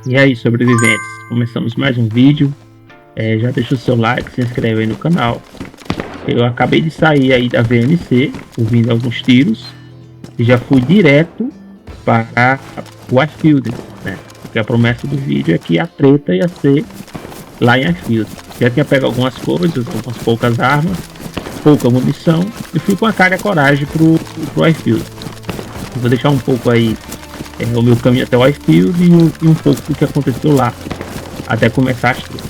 E aí, sobreviventes, começamos mais um vídeo. Já deixa o seu like, se inscreve aí no canal. Eu acabei de sair aí da VNC, ouvindo alguns tiros, e já fui direto para o Icefield, né? Porque a promessa do vídeo é que a treta ia ser lá em Icefield. Já tinha pego algumas coisas, algumas poucas armas, pouca munição, e fui com a cara e a coragem pro Icefield. Vou deixar um pouco aí o meu caminho até o Icefield e um pouco do que aconteceu lá, até começar as tretas.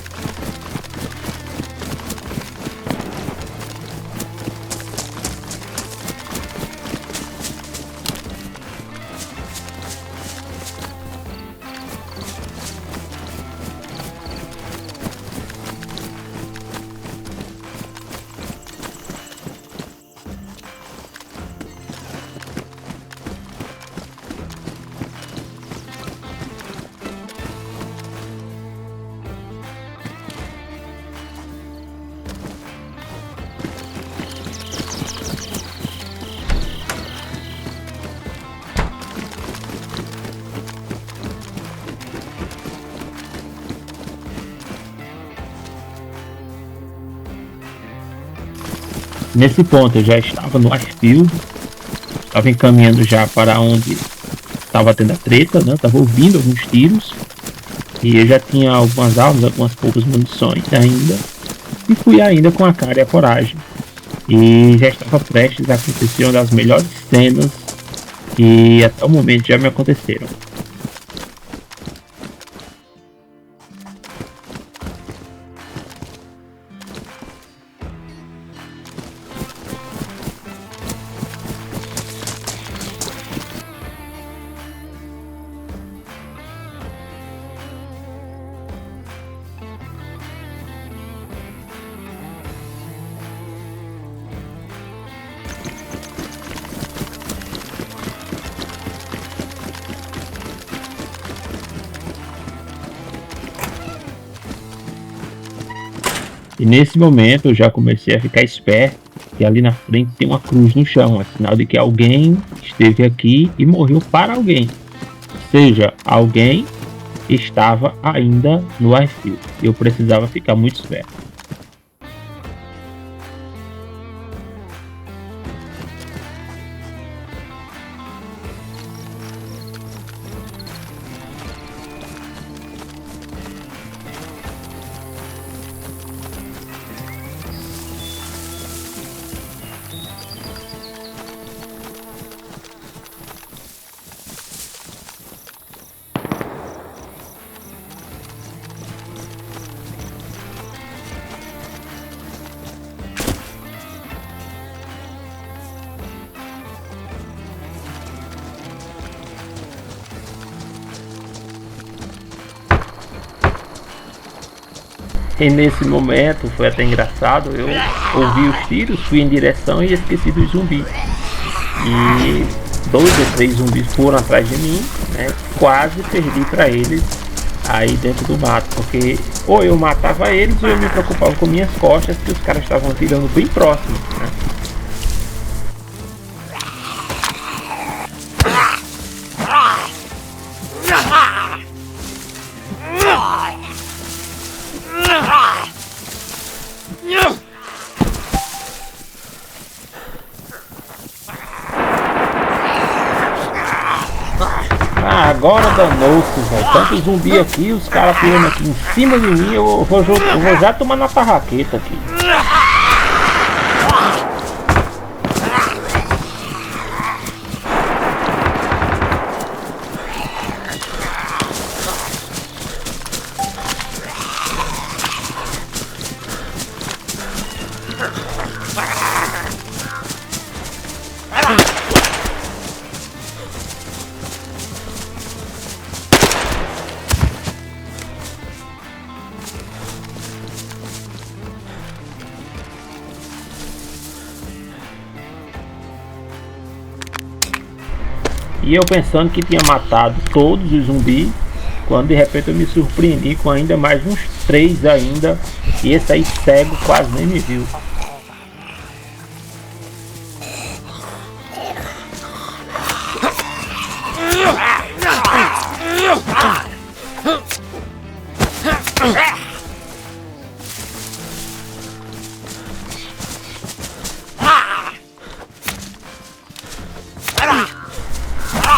Nesse ponto eu já estava no Icefield, estava encaminhando já para onde estava tendo a treta, né? Estava ouvindo alguns tiros e eu já tinha algumas armas, algumas poucas munições ainda, e fui ainda com a cara e a coragem. E já estava prestes a acontecer uma das melhores cenas que até o momento já me aconteceram. E nesse momento eu já comecei a ficar esperto, e ali na frente tem uma cruz no chão, é sinal de que alguém esteve aqui e morreu para alguém. Ou seja, alguém estava ainda no Icefield. Eu precisava ficar muito esperto. E nesse momento foi até engraçado, eu ouvi os tiros, fui em direção e esqueci dos zumbis. E 2 ou 3 zumbis foram atrás de mim, né? Quase perdi para eles aí dentro do mato, porque ou eu matava eles ou eu me preocupava com minhas costas, que os caras estavam tirando bem próximo, né? Agora danou-se, velho. Tanto zumbi aqui, os caras pirando aqui em cima de mim, eu vou já tomar na tarraqueta aqui. E eu pensando que tinha matado todos os zumbis, quando de repente eu me surpreendi com ainda mais uns 3 ainda, e esse aí cego quase nem me viu.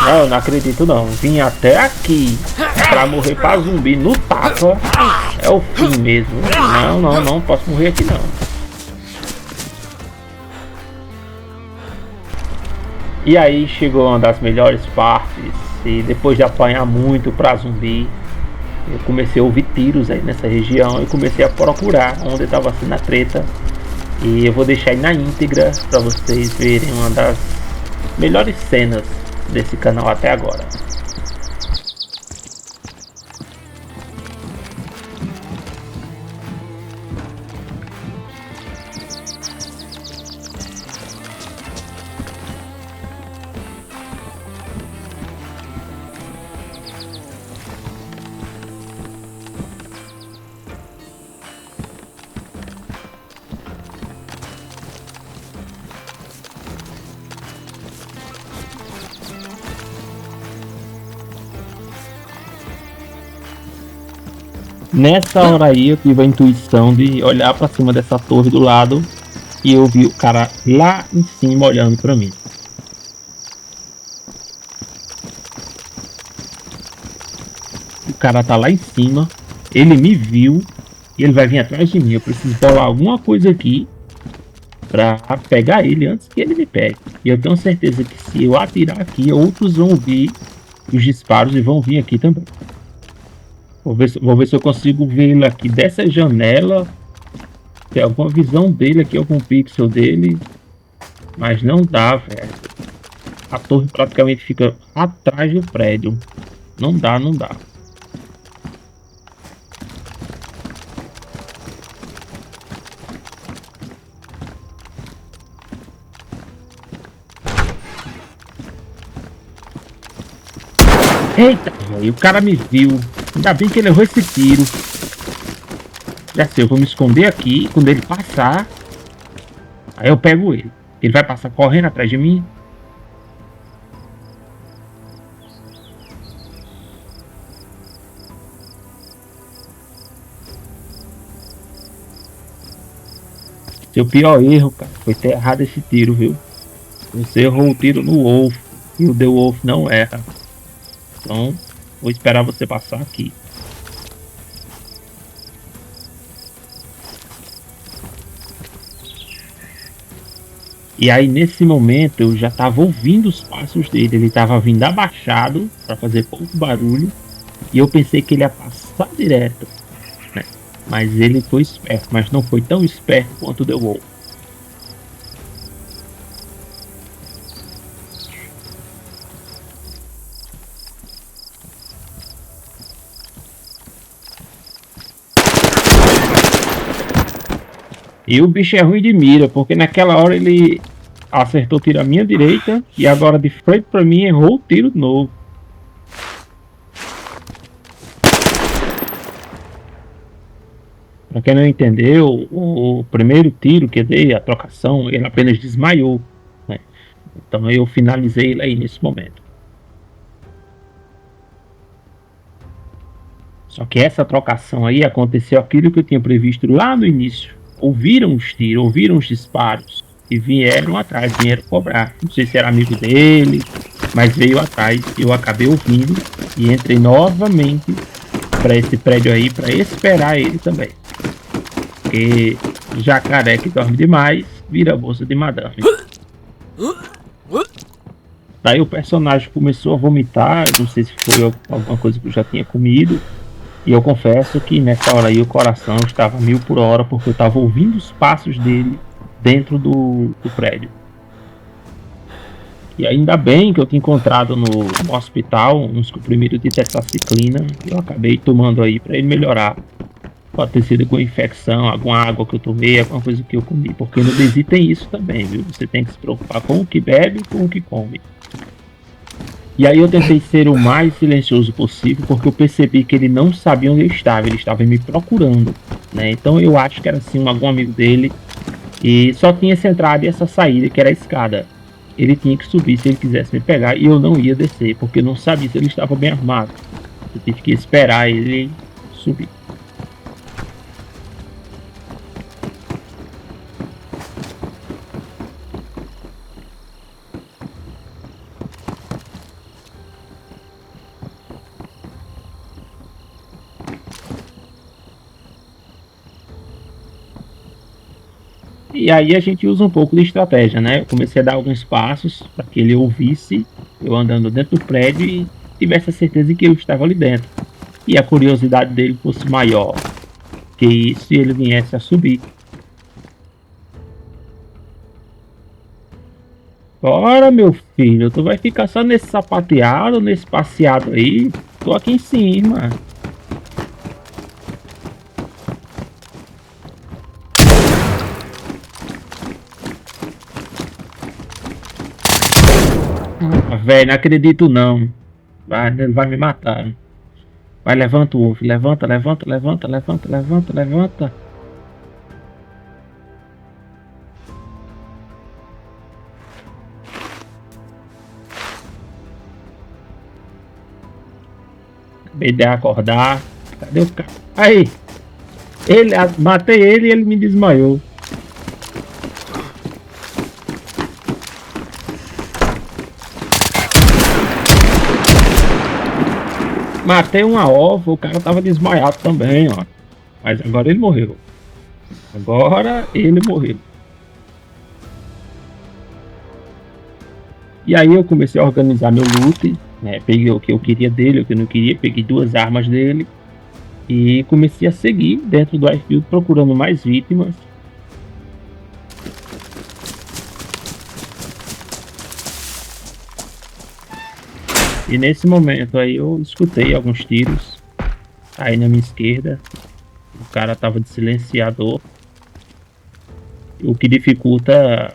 Não, não acredito não. Vim até aqui pra morrer pra zumbi no tapa. É o fim mesmo. Não posso morrer aqui não. E aí chegou uma das melhores partes. E depois de apanhar muito pra zumbi, eu comecei a ouvir tiros aí nessa região. E comecei a procurar onde estava sendo a treta. E eu vou deixar aí na íntegra pra vocês verem uma das melhores cenas desse canal até agora. Nessa hora aí eu tive a intuição de olhar pra cima dessa torre do lado e eu vi o cara lá em cima olhando pra mim. O cara tá lá em cima, ele me viu e ele vai vir atrás de mim. Eu preciso bolar alguma coisa aqui pra pegar ele antes que ele me pegue. E eu tenho certeza que se eu atirar aqui, outros vão ouvir os disparos e vão vir aqui também. Vou ver se eu consigo ver ele aqui dessa janela. Tem alguma visão dele aqui, algum pixel dele. Mas não dá, velho. A torre praticamente fica atrás do prédio. Não dá. Eita, velho, o cara me viu. Ainda bem que ele errou esse tiro. Já sei, eu vou me esconder aqui. Quando ele passar, aí eu pego ele. Ele vai passar correndo atrás de mim. Seu pior erro, cara, foi ter errado esse tiro, viu? Você errou o tiro no Wolf. E o The Wolf não erra. Então, vou esperar você passar aqui. E aí nesse momento eu já estava ouvindo os passos dele. Ele estava vindo abaixado para fazer pouco barulho. E eu pensei que ele ia passar direto, né? Mas ele foi esperto, mas não foi tão esperto quanto o The Wolf. E o bicho é ruim de mira, porque naquela hora ele acertou o tiro à minha direita e agora de frente para mim errou o tiro de novo. Para quem não entendeu, o primeiro tiro que eu dei, a trocação, ele apenas desmaiou, né? Então eu finalizei ele aí nesse momento. Só que essa trocação aí aconteceu aquilo que eu tinha previsto lá no início. Ouviram os tiros, ouviram os disparos e vieram atrás, vieram cobrar. Não sei se era amigo dele, mas veio atrás. Eu acabei ouvindo e entrei novamente para esse prédio aí para esperar ele também. Porque jacaré que dorme demais vira bolsa de madame. Daí o personagem começou a vomitar. Não sei se foi alguma coisa que eu já tinha comido. E eu confesso que nessa hora aí o coração estava 1000 por hora, porque eu estava ouvindo os passos dele dentro do prédio. E ainda bem que eu tinha encontrado no hospital uns comprimidos de tetraciclina. Eu acabei tomando aí para ele melhorar. Pode ter sido com infecção, alguma água que eu tomei, alguma coisa que eu comi. Porque no DayZ tem isso também, viu? Você tem que se preocupar com o que bebe e com o que come. E aí eu tentei ser o mais silencioso possível, porque eu percebi que ele não sabia onde eu estava, ele estava me procurando, né? Então eu acho que era assim algum amigo dele, e só tinha essa entrada e essa saída, que era a escada. Ele tinha que subir se ele quisesse me pegar, e eu não ia descer, porque eu não sabia se ele estava bem armado. Eu tive que esperar ele subir. E aí a gente usa um pouco de estratégia, né? Eu comecei a dar alguns passos para que ele ouvisse eu andando dentro do prédio e tivesse a certeza de que eu estava ali dentro. E a curiosidade dele fosse maior que isso e ele viesse a subir. Bora, meu filho, tu vai ficar só nesse sapateado, nesse passeado aí? Tô aqui em cima. Ah, velho, não acredito não. Ele vai me matar. Vai, levanta o ovo. Levanta, levanta, levanta, levanta, levanta, levanta. Acabei de acordar. Cadê o cara? Aí, matei ele e ele me desmaiou. Matei uma ova, o cara tava desmaiado também, ó. Mas agora ele morreu. Agora ele morreu. E aí eu comecei a organizar meu loot, né? Peguei o que eu queria dele, o que eu não queria, peguei duas armas dele e comecei a seguir dentro do airfield procurando mais vítimas. E nesse momento aí eu escutei alguns tiros aí na minha esquerda. O cara tava de silenciador, o que dificulta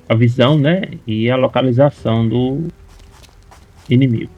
a visão, né? E a localização do inimigo.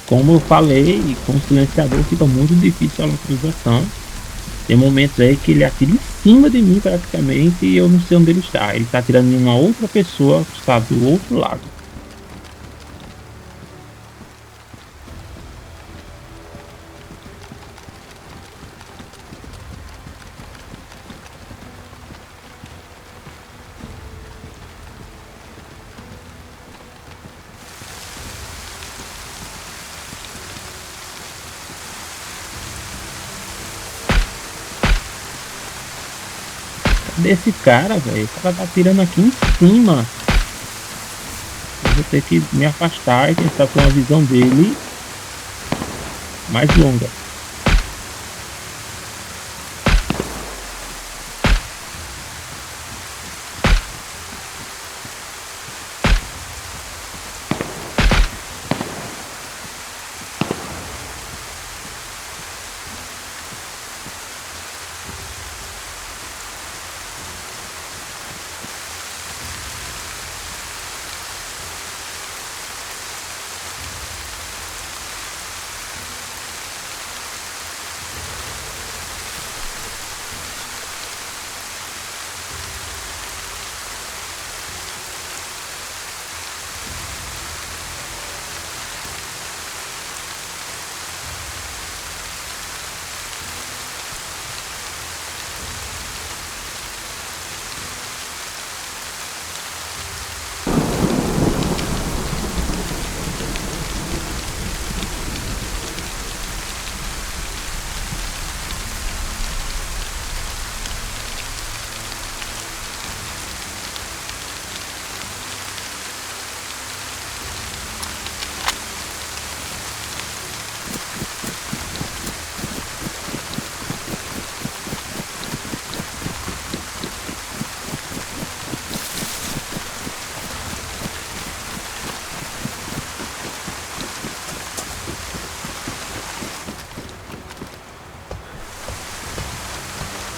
Como eu falei, com o silenciador fica muito difícil a localização. Tem momentos aí que ele atira em cima de mim praticamente e eu não sei onde ele está. Ele está atirando em uma outra pessoa que está do outro lado. Cadê esse cara, velho? O cara tá atirando aqui em cima. Eu vou ter que me afastar e tentar ter uma visão dele mais longa.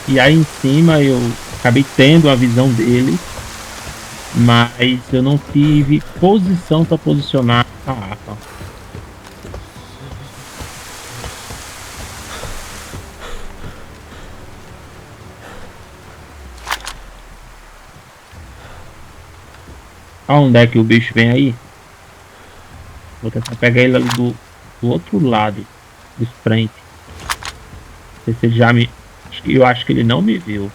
E aí em cima eu acabei tendo a visão dele, mas eu não tive posição para posicionar a arma. Aonde é que o bicho vem aí? Vou tentar pegar ele ali do outro lado, de frente. Não sei se ele já me. Eu acho que ele não me viu.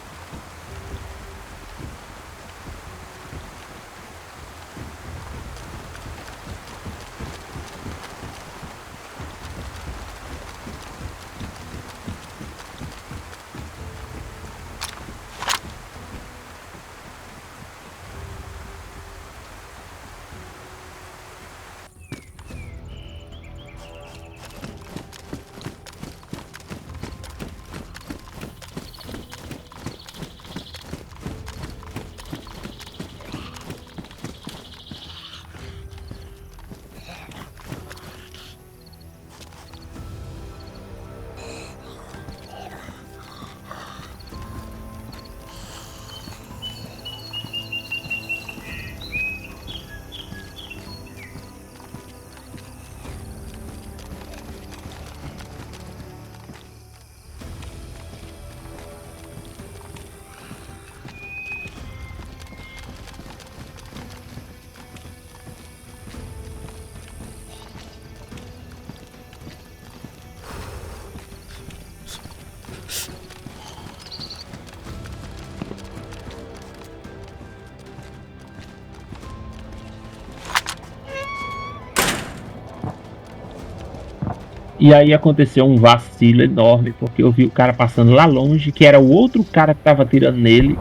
E aí aconteceu um vacilo enorme, porque eu vi o cara passando lá longe, que era o outro cara que tava atirando nele.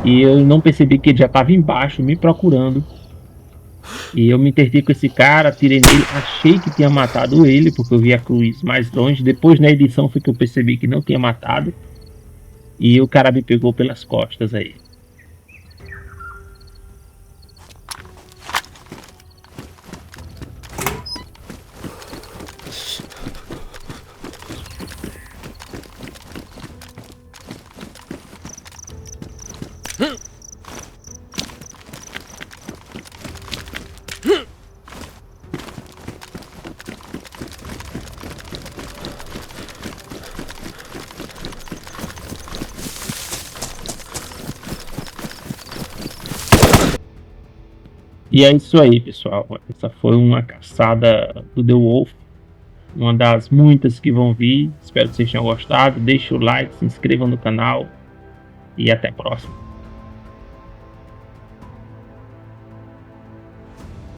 E eu não percebi que ele já tava embaixo, me procurando. E eu me interdei com esse cara, atirei nele, achei que tinha matado ele, porque eu vi a cruz mais longe. Depois na edição foi que eu percebi que não tinha matado. E o cara me pegou pelas costas aí. E é isso aí, pessoal. Essa foi uma caçada do The Wolf, uma das muitas que vão vir. Espero que vocês tenham gostado. Deixe o like, se inscrevam no canal e até a próxima.